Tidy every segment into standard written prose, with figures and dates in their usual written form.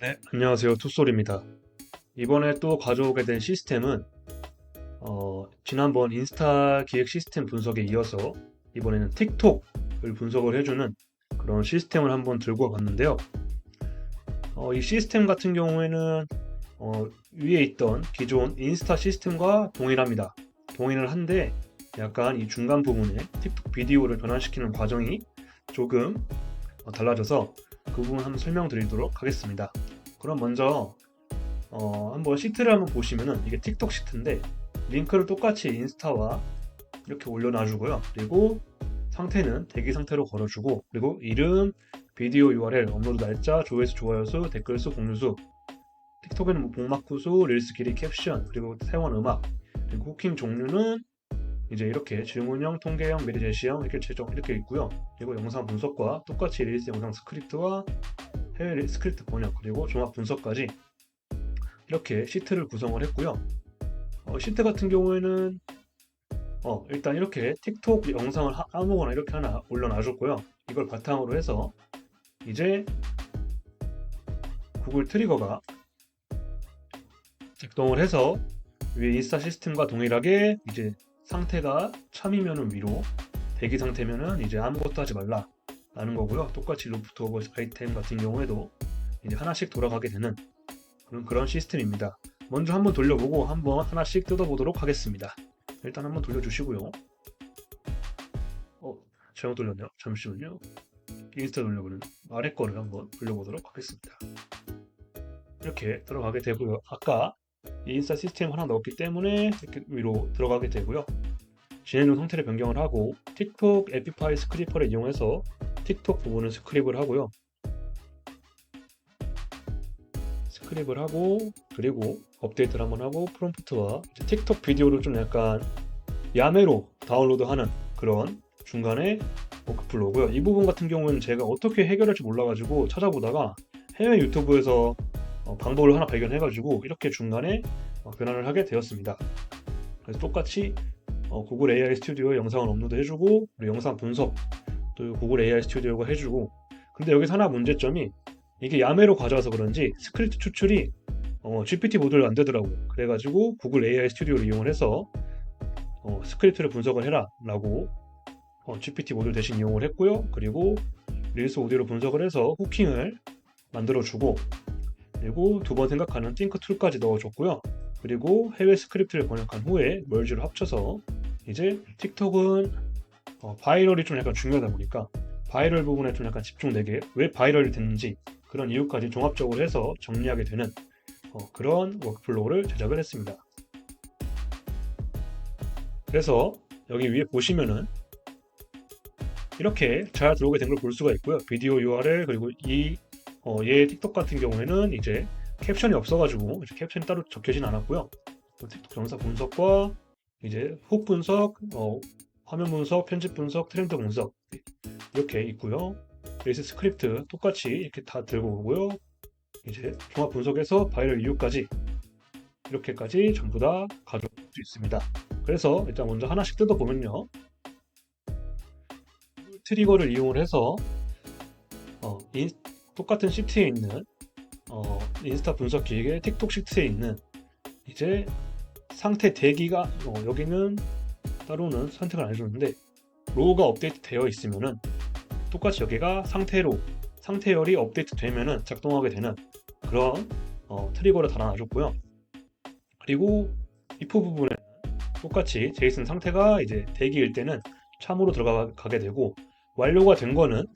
네, 안녕하세요. 투솔입니다. 이번에 또 가져오게 된 시스템은 지난번 인스타 기획 시스템 분석에 이어서 이번에는 틱톡을 분석을 해주는 그런 시스템을 한번 들고 왔는데요. 이 시스템 같은 경우에는 위에 있던 기존 인스타 시스템과 동일합니다. 동일을 한데 약간 이 중간 부분에 틱톡 비디오를 변환시키는 과정이 조금 달라져서 그 부분 한번 설명드리도록 하겠습니다. 그럼 먼저 한번 시트를 한번 보시면은 이게 틱톡 시트인데 링크를 똑같이 인스타와 이렇게 올려놔주고요. 그리고 상태는 대기 상태로 걸어주고 그리고 이름, 비디오 URL, 업로드 날짜, 조회수, 좋아요 수, 댓글 수, 공유 수, 틱톡에는 뭐 복마크 수, 릴스 길이, 캡션, 그리고 사용한 음악, 그리고 후킹 종류는 이제 이렇게 질문형, 통계형, 미래 제시형 이렇게 최종 이렇게 있고요. 그리고 영상 분석과 똑같이 릴스 영상 스크립트와 해외 스크립트 번역 그리고 종합 분석까지 이렇게 시트를 구성을 했고요. 시트 같은 경우에는 일단 이렇게 틱톡 영상을 아무거나 이렇게 하나 올려놔줬고요. 이걸 바탕으로 해서 이제 구글 트리거가 작동을 해서 위에 인스타 시스템과 동일하게 이제 상태가 참이면은 위로, 대기 상태면은 이제 아무것도 하지 말라 라는 거고요. 똑같이 루프트 오버 아이템 같은 경우에도 이제 하나씩 돌아가게 되는 그런 시스템입니다. 먼저 한번 돌려보고 한번 하나씩 뜯어보도록 하겠습니다. 일단 한번 돌려주시고요. 잘못 돌렸네요. 잠시만요. 인스타 돌려보는 아래 거를 한번 돌려보도록 하겠습니다. 이렇게 들어가게 되고요. 아까 인스타 시스템 하나 넣었기 때문에 이렇게 위로 들어가게 되고요. 진행 중 상태를 변경을 하고 틱톡 에피파이 스크리퍼를 이용해서 틱톡 부분을 스크립을 하고요. 스크립을 하고 그리고 업데이트를 한번 하고 프롬프트와 틱톡 비디오를 좀 약간 야매로 다운로드하는 그런 중간에 워크플로우고요. 이 부분 같은 경우는 제가 어떻게 해결할지 몰라가지고 찾아보다가 해외 유튜브에서 방법을 하나 발견해가지고 이렇게 중간에 변환을 하게 되었습니다. 그래서 똑같이 구글 AI 스튜디오에 영상을 업로드해주고 그리고 영상 분석 또 구글 AI 스튜디오가 해주고 근데 여기서 하나 문제점이 이게 야매로 가져와서 그런지 스크립트 추출이 GPT 모듈 안 되더라고. 그래가지고 구글 AI 스튜디오를 이용을 해서 스크립트를 분석을 해라 라고 GPT 모듈 대신 이용을 했고요. 그리고 릴스 오디오로 분석을 해서 후킹을 만들어주고 그리고 두 번 생각하는 띵크 툴까지 넣어줬고요. 그리고 해외 스크립트를 번역한 후에 멀지를 합쳐서 이제 틱톡은 바이럴이 좀 약간 중요하다 보니까 바이럴 부분에 좀 약간 집중되게 왜 바이럴이 됐는지 그런 이유까지 종합적으로 해서 정리하게 되는 그런 워크플로우를 제작을 했습니다. 그래서 여기 위에 보시면은 이렇게 잘 들어오게 된 걸 볼 수가 있고요. 비디오 URL 그리고 얘 틱톡 같은 경우에는 이제 캡션이 없어가지고 캡션이 따로 적혀진 않았고요. 틱톡 영상 분석과 이제 훅 분석, 화면 분석, 편집 분석, 트렌드 분석 이렇게 있고요. 베이스 스크립트 똑같이 이렇게 다 들고 오고요. 이제 종합 분석에서 바이럴 이유까지 이렇게까지 전부 다 가져올 수 있습니다. 그래서 일단 먼저 하나씩 뜯어보면요. 트리거를 이용을 해서 똑같은 시트에 있는 인스타 분석 기획의 틱톡 시트에 있는 이제 상태 대기가 여기는 따로는 선택을 안 해줬는데 로우가 업데이트 되어 있으면은 똑같이 여기가 상태열이 업데이트 되면은 작동하게 되는 그런 트리거를 달아놔줬고요. 그리고 if 부분에 똑같이 제이슨 상태가 이제 대기일 때는 참으로 들어가게 되고 완료가 된 거는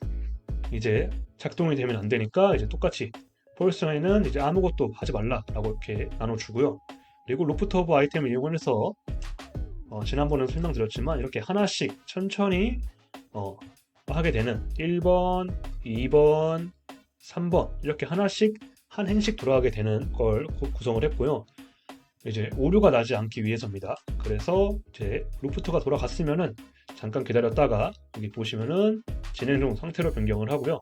이제 작동이 되면 안 되니까 이제 똑같이 폴스에는 이제 아무것도 하지 말라라고 이렇게 나눠주고요. 그리고 로프트 오브 아이템을 이용해서 지난번에 설명드렸지만 이렇게 하나씩 천천히 하게 되는 1번, 2번, 3번 이렇게 하나씩 한 행씩 돌아가게 되는 걸 구성을 했고요. 이제 오류가 나지 않기 위해서입니다. 그래서 이제 로프트가 돌아갔으면은 잠깐 기다렸다가 여기 보시면은 진행 중 상태로 변경을 하고요.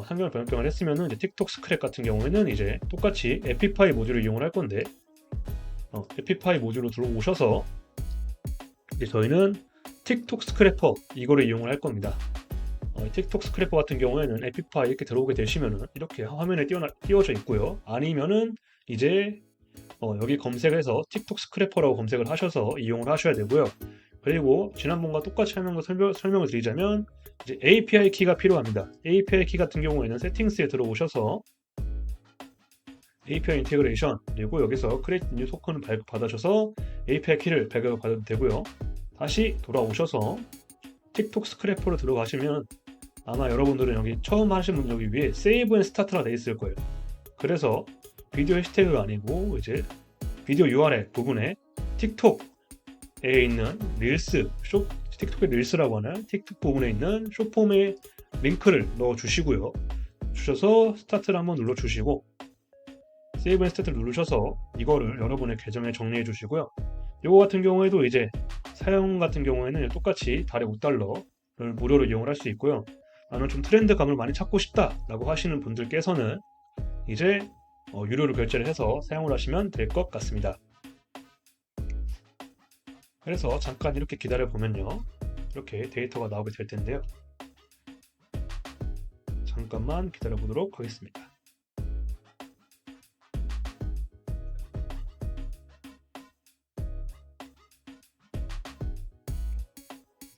상경을 변경을 했으면은 이제 틱톡 스크랩 같은 경우에는 이제 똑같이 에피파이 모듈을 이용을 할 건데 에피파이 모듈로 들어오셔서 이제 저희는 틱톡 스크래퍼 이거를 이용을 할 겁니다. 틱톡 스크래퍼 같은 경우에는 에픽파이 이렇게 들어오게 되시면은 이렇게 화면에 띄워져 있고요. 아니면은 이제 여기 검색해서 틱톡 스크래퍼라고 검색을 하셔서 이용을 하셔야 되고요. 그리고 지난번과 똑같이 하는 거 설명을 드리자면 이제 API 키가 필요합니다. API 키 같은 경우에는 세팅스에 들어오셔서 API 인테그레이션 그리고 여기서 크리에이트 뉴 토큰을 발급받으셔서 API 키를 발급을 받아도 되고요. 다시 돌아오셔서 틱톡 스크래퍼로 들어가시면 아마 여러분들은 여기 처음 하신 분들 여기 위에 세이브 앤 스타트라 돼 있을 거예요. 그래서 비디오 해시태그가 아니고 이제 비디오 URL 부분에 틱톡에 있는 릴스, 틱톡의 릴스라고 하는 틱톡 부분에 있는 숏폼의 링크를 넣어 주시고요. 주셔서 스타트를 한번 눌러 주시고 세이브 앤 스타트를 누르셔서 이거를 여러분의 계정에 정리해 주시고요. 이거 같은 경우에도 이제 사용 같은 경우에는 똑같이 달에 $5를 무료로 이용을 할 수 있고요. 나는 좀 트렌드감을 많이 찾고 싶다 라고 하시는 분들께서는 이제 유료로 결제를 해서 사용을 하시면 될 것 같습니다. 그래서 잠깐 이렇게 기다려 보면요, 이렇게 데이터가 나오게 될 텐데요. 잠깐만 기다려 보도록 하겠습니다.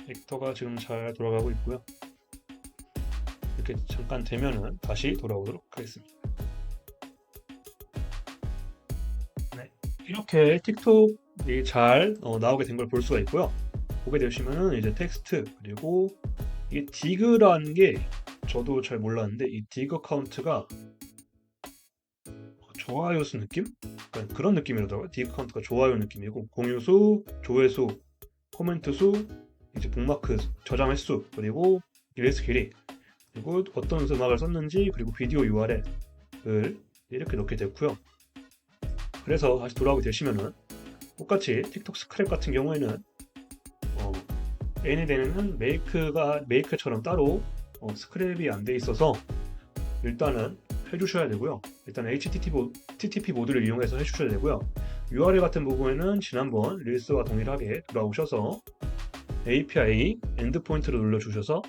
데이터가 지금 잘 돌아가고 있고요. 이렇게 잠깐 되면은 다시 돌아오도록 하겠습니다. 네, 이렇게 틱톡이 잘 나오게 된 걸 볼 수가 있고요. 보게 되시면은 이제 텍스트 그리고 이 디그라는 게 저도 잘 몰랐는데 이 디그 카운트가 좋아요 수 느낌? 그러니까 그런 느낌이라더라고요. 디그 카운트가 좋아요 느낌이고 공유 수, 조회수, 코멘트 수, 이제 북마크 저장 횟수 그리고 릴스 길이 그리고 어떤 음악을 썼는지 그리고 비디오 URL을 이렇게 넣게 됐고요. 그래서 다시 돌아오게 되시면은 똑같이 틱톡 스크랩 같은 경우에는 AnyDay는 메이크처럼 따로 스크랩이 안 돼 있어서 일단은 해주셔야 되고요. 일단 HTTP 모드를 이용해서 해주셔야 되고요. URL 같은 부분에는 지난번 릴스와 동일하게 돌아오셔서 API 엔드포인트를 눌러주셔서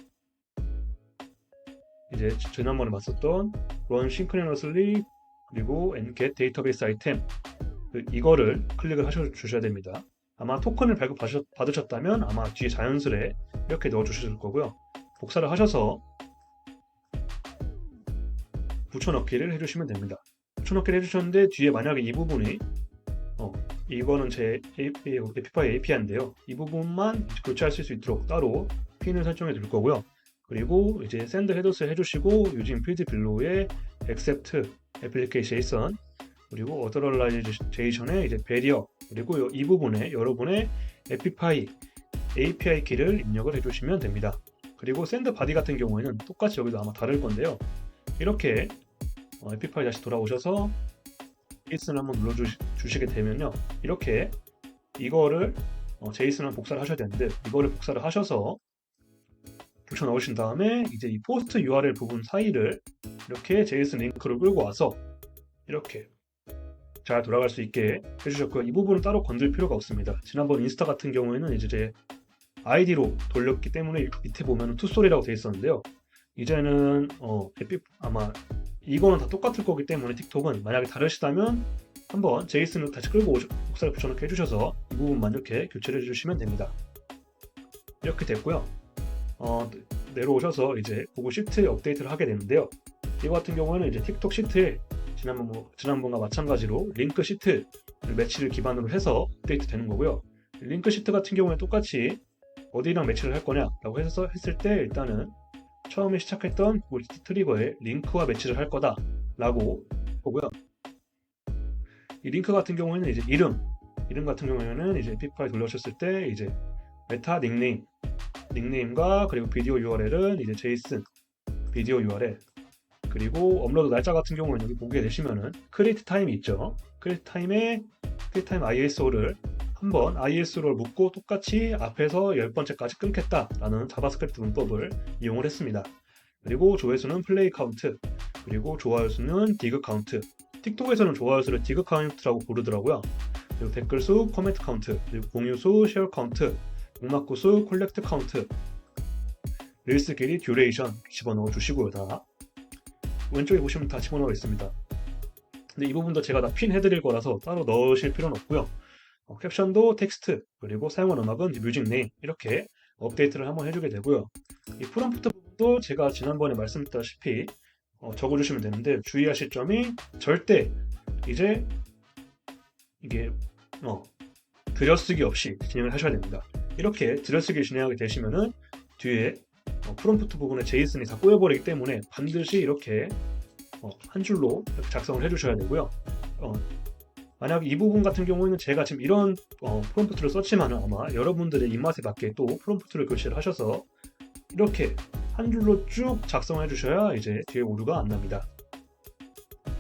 이제 지난번에 봤었던 Run Synchronously 그리고 Get Database Item 이거를 클릭을 하셔주셔야 됩니다. 아마 토큰을 발급 받으셨다면 아마 뒤에 자연스레 이렇게 넣어주실 거고요. 복사를 하셔서 붙여넣기를 해주시면 됩니다. 붙여넣기를 해주셨는데 뒤에 만약에 이 부분이 이거는 제 에픽파이 API인데요. 이 부분만 교체하실 수 있도록 따로 핀을 설정해 둘 거고요. 그리고 이제 send headers 해주시고 using field below에 accept application JSON 그리고 authorization에 이제 barrier 그리고 이 부분에 여러분의 에픽파이 API 키를 입력을 해주시면 됩니다. 그리고 send body 같은 경우에는 똑같이 여기도 아마 다를 건데요. 이렇게 에픽파이 다시 돌아오셔서 JSON 한번 눌러주시게 되면요, 이렇게 이거를 JSON을 복사를 하셔야 되는데 이거를 복사를 하셔서 붙여 넣으신 다음에 이제 이 포스트 URL 부분 사이를 이렇게 JSON 링크를 끌고 와서 이렇게 잘 돌아갈 수 있게 해주셨고요. 이 부분은 따로 건들 필요가 없습니다. 지난번 인스타 같은 경우에는 이제 제 아이디로 돌렸기 때문에 밑에 보면 투스토리라고 되어 있었는데요. 이제는 아마 이거는 다 똑같을 거기 때문에 틱톡은 만약에 다르시다면 한번 제이슨을 다시 끌고 복사를 붙여넣기 해주셔서 이 부분만 이렇게 교체를 해주시면 됩니다. 이렇게 됐고요. 내려오셔서 이제 구글 시트에 업데이트를 하게 되는데요. 이거 같은 경우는 이제 틱톡 시트에 지난번과 마찬가지로 링크 시트 매치를 기반으로 해서 업데이트 되는 거고요. 링크 시트 같은 경우는 똑같이 어디랑 매치를 할 거냐라고 해서 했을 때 일단은 처음에 시작했던 구글 시트 트리거에 링크와 매치를 할 거다라고 보고요. 이 링크 같은 경우에는 이제 이름 같은 경우에는 이제 에픽파이 돌려주셨을 때 이제 메타 닉네임과 그리고 비디오 URL은 이제 JSON 비디오 URL 그리고 업로드 날짜 같은 경우는 여기 보게 되시면은 크리에이트 타임이 있죠. 크리에이트 타임 ISO를 한번 ISO를 묶고 똑같이 앞에서 10번째까지 끊겠다라는 자바스크립트 문법을 이용을 했습니다. 그리고 조회수는 플레이 카운트 그리고 좋아요 수는 디그 카운트 틱톡에서는 좋아요 수를 디그 카운트라고 부르더라고요. 그리고 댓글 수, 코멘트 카운트 그리고 공유 수, 쉐어 카운트 북마크 수, 콜렉트 카운트 릴스 길이, 듀레이션 집어넣어 주시고요. 다 왼쪽에 보시면 다 집어넣어 있습니다. 근데 이 부분도 제가 다 핀 해드릴 거라서 따로 넣으실 필요는 없고요. 캡션도 텍스트, 그리고 사용한 음악은 뮤직 네임 이렇게 업데이트를 한번 해주게 되고요. 이 프롬프트 부분도 제가 지난번에 말씀드렸다시피 적어주시면 되는데, 주의하실 점이 절대 이제 이게 들여쓰기 없이 진행을 하셔야 됩니다. 이렇게 들여쓰기 진행하게 되시면은 뒤에 프롬프트 부분에 제이슨이 다 꼬여버리기 때문에 반드시 이렇게 한 줄로 이렇게 작성을 해주셔야 되고요. 만약 이 부분 같은 경우에는 제가 지금 이런 프롬프트를 썼지만은 아마 여러분들의 입맛에 맞게 또 프롬프트를 교체를 하셔서 이렇게 한 줄로 쭉 작성해 주셔야 이제 뒤에 오류가 안 납니다.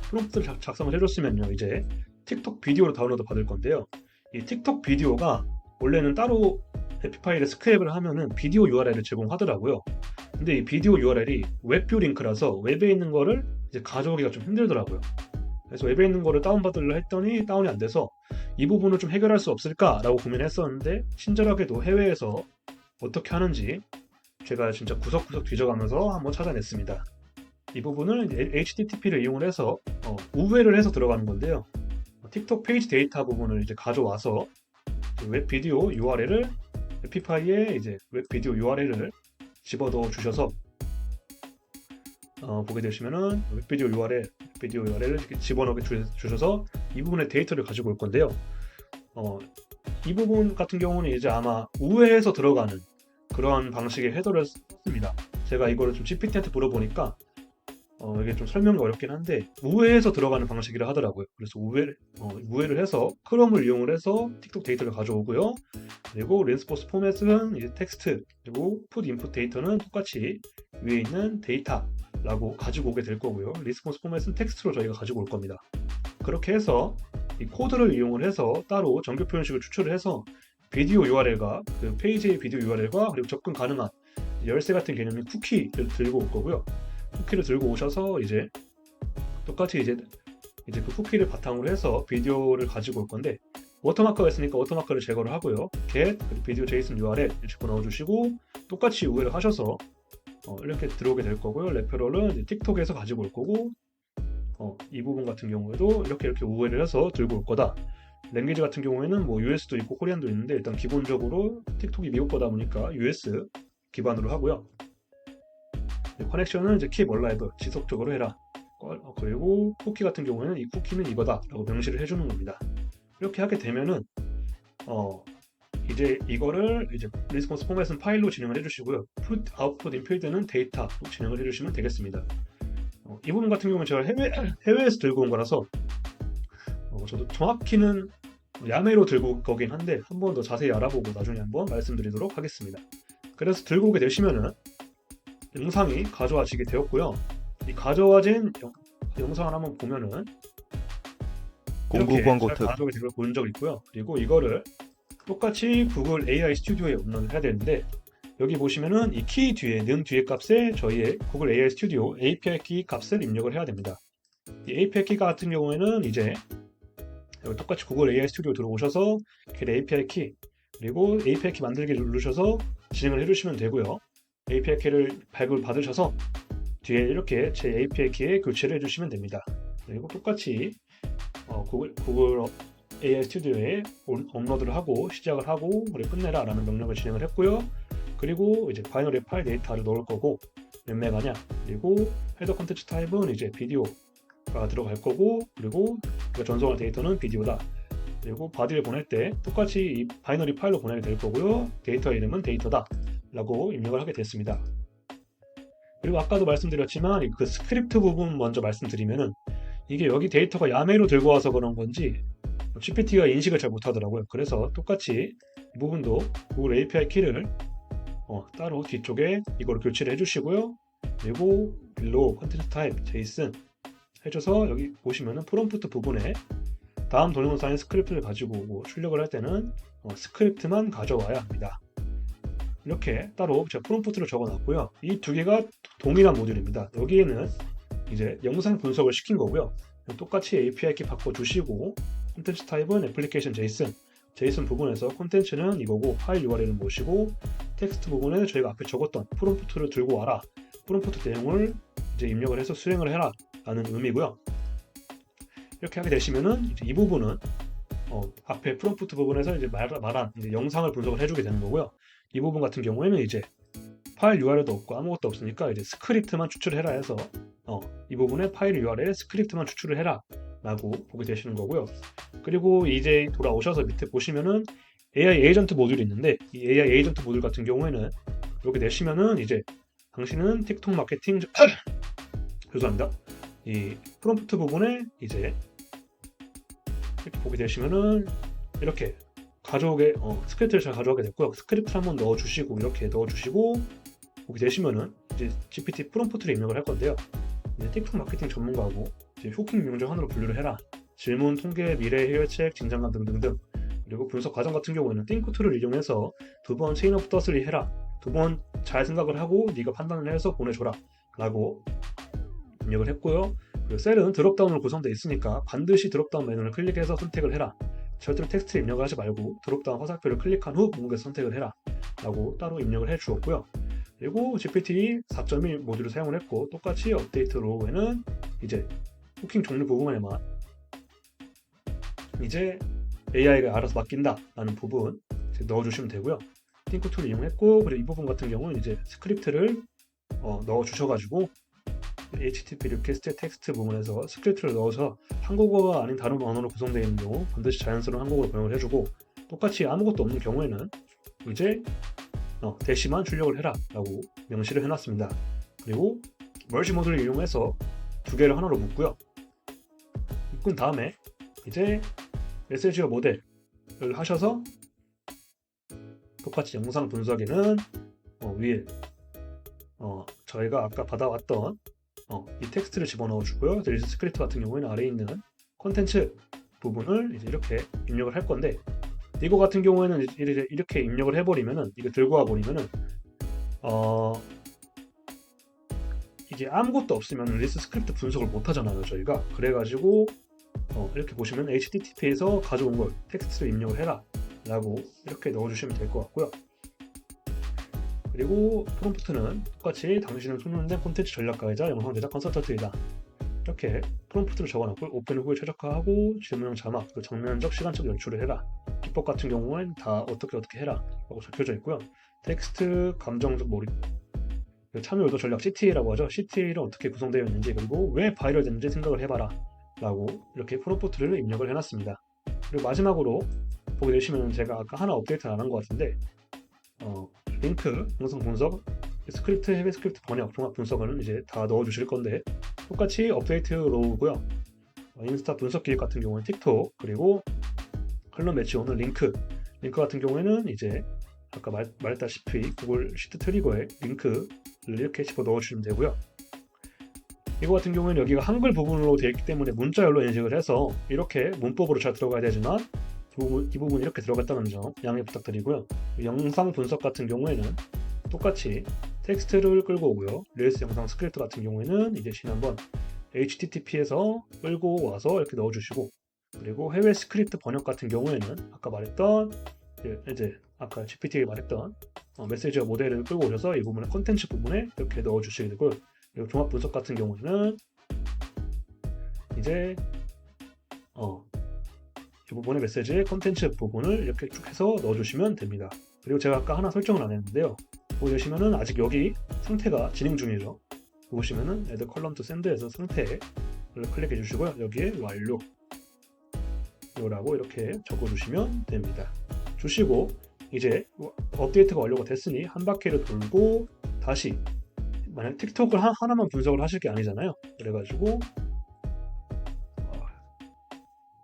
프롬프트를 작성을 해줬으면요, 이제 틱톡 비디오로 다운로드 받을 건데요. 이 틱톡 비디오가 원래는 따로 에피 파일에 스크랩을 하면은 비디오 URL을 제공하더라고요. 근데 이 비디오 URL이 웹뷰 링크라서 웹에 있는 거를 이제 가져오기가 좀 힘들더라고요. 그래서 웹에 있는 거를 다운받으려 했더니 다운이 안 돼서 이 부분을 좀 해결할 수 없을까라고 고민했었는데, 친절하게도 해외에서 어떻게 하는지 제가 진짜 구석구석 뒤져가면서 한번 찾아냈습니다. 이 부분은 HTTP를 이용해서 우회를 해서 들어가는 건데요. 틱톡 페이지 데이터 부분을 이제 가져와서 웹 비디오 URL을 에피파이에 이제 웹 비디오 URL을 집어넣어 주셔서 보게 되시면은 웹 비디오 URL을 이렇게 집어넣어 주셔서 이 부분의 데이터를 가지고 올 건데요. 이 부분 같은 경우는 이제 아마 우회해서 들어가는 그런 방식의 헤더를 썼습니다. 제가 이거를 좀 GPT한테 물어보니까 이게 좀 설명이 어렵긴 한데 우회해서 들어가는 방식이라 하더라고요. 그래서 우회를 해서 크롬을 이용을 해서 틱톡 데이터를 가져오고요. 그리고 린스포스 포맷은 이제 텍스트, 그리고 풋 인풋 데이터는 똑같이 위에 있는 데이터라고 가지고 오게 될 거고요. 리스폰스 포맷은 텍스트로 저희가 가지고 올 겁니다. 그렇게 해서 이 코드를 이용을 해서 따로 정규 표현식을 추출을 해서 비디오 URL과 그 페이지의 비디오 URL과 그리고 접근 가능한 열쇠 같은 개념인 쿠키를 들고 올 거고요. 쿠키를 들고 오셔서 이제 똑같이 이제 그 쿠키를 바탕으로 해서 비디오를 가지고 올 건데, 워터마크가 있으니까 워터마크를 제거를 하고요. get 비디오 JSON URL 집어넣어 주시고 똑같이 우회를 하셔서 이렇게 들어오게 될 거고요. 레퍼럴은 틱톡에서 가지고 올 거고, 이 부분 같은 경우에도 이렇게 우회를 해서 들고 올 거다. 랭귀지 같은 경우에는 뭐 US도 있고 코리안도 있는데, 일단 기본적으로 틱톡이 미국 거다 보니까 US 기반으로 하고요. 커넥션은 이제 keep alive, 지속적으로 해라. 그리고 쿠키 같은 경우에는 이 쿠키는 이거다 라고 명시를 해주는 겁니다. 이렇게 하게 되면은 이제 이거를 이제 리스폰스 포맷은 파일로 진행을 해주시고요. put output in field는 데이터로 진행을 해주시면 되겠습니다. 이 부분 같은 경우는 제가 해외에서 들고 온 거라서 저도 정확히는 야매로 들고 올 거긴 한데 한 번 더 자세히 알아보고 나중에 한번 말씀드리도록 하겠습니다. 그래서 들고 오게 되시면은 영상이 가져와지게 되었고요. 이 가져와진 영상을 한번 보면은 공구 광고 특 가져오게 된 걸 본 적 있고요. 그리고 이거를 똑같이 구글 AI 스튜디오에 업로드를 해야 되는데, 여기 보시면은 이 키 뒤에 는 뒤에 값에 저희의 구글 AI 스튜디오 API 키 값을 입력을 해야 됩니다. 이 API 키 같은 경우에는 이제 여기 똑같이 구글 AI 스튜디오 들어오셔서 get API 키, 그리고 API 키 만들기 누르셔서 진행을 해주시면 되고요. API 키를 발급을 받으셔서 뒤에 이렇게 제 API 키에 교체를 해주시면 됩니다. 그리고 똑같이 구글 AI 스튜디오에 업로드를 하고 시작을 하고 그리고 끝내라 라는 명령을 진행을 했고요. 그리고 이제 바이너리 파일 데이터를 넣을 거고 몇 메가냐, 그리고 헤더 컨텐츠 타입은 이제 비디오가 들어갈 거고, 그리고 전송할 데이터는 비디오다. 그리고 바디를 보낼 때 똑같이 이 바이너리 파일로 보내게 될 거고요. 데이터 이름은 데이터다 라고 입력을 하게 됐습니다. 그리고 아까도 말씀드렸지만 그 스크립트 부분 먼저 말씀드리면은, 이게 여기 데이터가 야매로 들고 와서 그런 건지 GPT가 인식을 잘 못하더라고요. 그래서 똑같이 이 부분도 구글 API 키를 따로 뒤쪽에 이걸 교체를 해주시고요. 그리고 빌로 컨텐츠 타입 JSON 해줘서 여기 보시면은 프롬프트 부분에 다음 동영상의 스크립트를 가지고 출력을 할 때는 스크립트만 가져와야 합니다. 이렇게 따로 제가 프롬프트를 적어놨고요. 이 두 개가 동일한 모듈입니다. 여기에는 이제 영상 분석을 시킨 거고요. 똑같이 API 키 바꿔주시고 컨텐츠 타입은 애플리케이션 JSON, 제이슨 부분에서 콘텐츠는 이거고 파일 URL을 모시고 텍스트 부분에 저희가 앞에 적었던 프롬프트를 들고 와라. 프롬프트 내용을 이제 입력을 해서 수행을 해라 라는 의미고요. 이렇게 하게 되시면은 이제 이 부분은 앞에 프롬프트 부분에서 이제 말한 이제 영상을 분석을 해주게 되는 거고요. 이 부분 같은 경우에는 이제 파일 URL도 없고 아무것도 없으니까 이제 스크립트만 추출해라 해서 이 부분에 파일 URL에 스크립트만 추출을 해라 라고 보게 되시는 거고요. 그리고 이제 돌아오셔서 밑에 보시면은 AI 에이전트 모듈이 있는데 이 AI 에이전트 모듈 같은 경우에는 여기 내시면은 이제 당신은 틱톡 마케팅 죄송합니다. 이 프롬프트 부분에 이제 이렇게 보게 되시면은 이렇게 가져오게 스크립트를 잘 가져오게 됐고요. 스크립트를 한번 넣어주시고 이렇게 넣어주시고 보게 되시면은 이제 GPT 프롬프트를 입력을 할 건데요. 이제 틱톡 마케팅 전문가고 이제 후킹 명중 하나로 분류를 해라. 질문, 통계, 미래, 해결책, 진단감 등등등. 그리고 분석 과정 같은 경우에는 띵코트를 이용해서 2번 체인 오브 더스리 해라. 2번 잘 생각을 하고 네가 판단을 해서 보내줘라. 라고 입력을 했고요. 그리고 셀은 드롭다운으로 구성되어 있으니까 반드시 드롭다운 메뉴를 클릭해서 선택을 해라. 절대로 텍스트 입력을 하지 말고 드롭다운 화살표를 클릭한 후 목록에서 선택을 해라. 라고 따로 입력을 해 주었고요. 그리고 GPT 4.1 모듈을 사용을 했고 똑같이 업데이트 로우에는 이제 후킹 종류 부분에만 이제 AI가 알아서 맡긴다 라는 부분 넣어주시면 되고요. 띵크 툴을 이용했고 그리고 이 부분 같은 경우는 이제 스크립트를 넣어주셔가지고 HTTP 리퀘스트 텍스트 부분에서 스크립트를 넣어서 한국어가 아닌 다른 언어로 구성되어 있는 경우 반드시 자연스러운 한국어로 번역을 해주고 똑같이 아무것도 없는 경우에는 이제 대시만 출력을 해라 라고 명시를 해놨습니다. 그리고 멀지 모듈을 이용해서 두 개를 하나로 묶고요. 묶은 다음에 이제 메시지어 모델을 하셔서 똑같이 영상 분석에는 위에 저희가 아까 받아왔던 이 텍스트를 집어넣어 주고요. 릴리즈 스크립트 같은 경우에는 아래에 있는 콘텐츠 부분을 이제 이렇게 입력을 할 건데 이거 같은 경우에는 이렇게 입력을 해버리면은 이거 들고 와버리면은 이게 아무것도 없으면 릴리즈 스크립트 분석을 못 하잖아요 저희가. 그래가지고 이렇게 보시면 HTTP에서 가져온 걸 텍스트를 입력을 해라 라고 이렇게 넣어주시면 될 것 같고요. 그리고 프롬프트는 똑같이 당신은 손님된 콘텐츠 전략가이자 영상 제작 컨설턴트이다. 이렇게 프롬프트를 적어놨고 오픈 후에 최적화하고 질문형 자막, 그리고 정면적 시간적 연출을 해라. 기법 같은 경우는 다 어떻게 해라 라고 적혀져 있고요. 텍스트, 감정적 몰입, 참여 의도 전략 CTA라고 하죠. CTA는 어떻게 구성되어 있는지 그리고 왜 바이럴 됐는지 생각을 해봐라 라고 이렇게 프롬프트를 입력을 해놨습니다. 그리고 마지막으로 보게 되시면 제가 아까 하나 업데이트 안 한 것 같은데 링크, 영상 분석, 스크립트, 해외 스크립트 번역, 종합 분석은 이제 다 넣어주실 건데 똑같이 업데이트 로우고요. 인스타 분석 기획 같은 경우는 틱톡, 그리고 클럽 매치 오는 링크 같은 경우에는 이제 아까 말했다시피 구글 시트 트리거에 링크를 이렇게 집어 넣어주시면 되고요. 이거 같은 경우에는 여기가 한글 부분으로 되어 있기 때문에 문자열로 인식을 해서 이렇게 문법으로 잘 들어가야 되지만 이 부분 이렇게 들어갔다는 점 양해 부탁드리고요. 영상 분석 같은 경우에는 똑같이 텍스트를 끌고 오고요. 릴스 영상 스크립트 같은 경우에는 이제 지난번 HTTP에서 끌고 와서 이렇게 넣어주시고 그리고 해외 스크립트 번역 같은 경우에는 아까 말했던 이제 아까 GPT가 말했던 메시지어 모델을 끌고 오셔서 이 부분에 콘텐츠 부분에 이렇게 넣어주시게 되고요. 그리고 종합 분석 같은 경우에는 이제 이 부분의 메시지의 콘텐츠 부분을 이렇게 쭉 해서 넣어주시면 됩니다. 그리고 제가 아까 하나 설정을 안 했는데요. 보시면은 아직 여기 상태가 진행 중이죠. 보시면은 Add Column to Send에서 상태를 클릭해 주시고요. 여기에 완료라고 이렇게 적어주시면 됩니다. 주시고 이제 업데이트가 완료가 됐으니 한 바퀴를 돌고 다시 만약 틱톡을 하나만 분석을 하실 게 아니잖아요. 그래가지고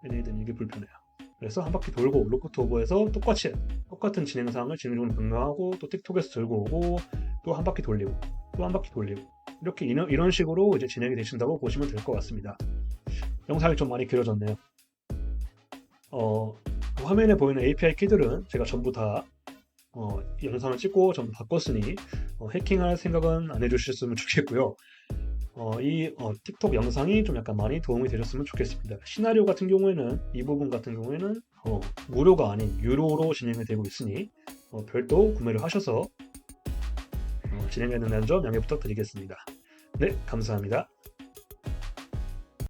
얘네들은 이게 불편해요. 그래서 한 바퀴 돌고 로코트 오버에서 똑같은 진행사항을 진행을 변경하고 또 틱톡에서 들고 오고 또 한 바퀴 돌리고 또 한 바퀴 돌리고 이렇게 이런 식으로 이제 진행이 되신다고 보시면 될 것 같습니다. 영상이 좀 많이 길어졌네요. 화면에 보이는 API 키들은 제가 전부 다 영상을 찍고 전부 바꿨으니 해킹할 생각은 안 해주셨으면 좋겠고요. 이 틱톡 영상이 좀 약간 많이 도움이 되셨으면 좋겠습니다. 시나리오 같은 경우에는 이 부분 같은 경우에는 무료가 아닌 유료로 진행이 되고 있으니 별도 구매를 하셔서 진행해 된다는 점 양해 부탁드리겠습니다. 네, 감사합니다.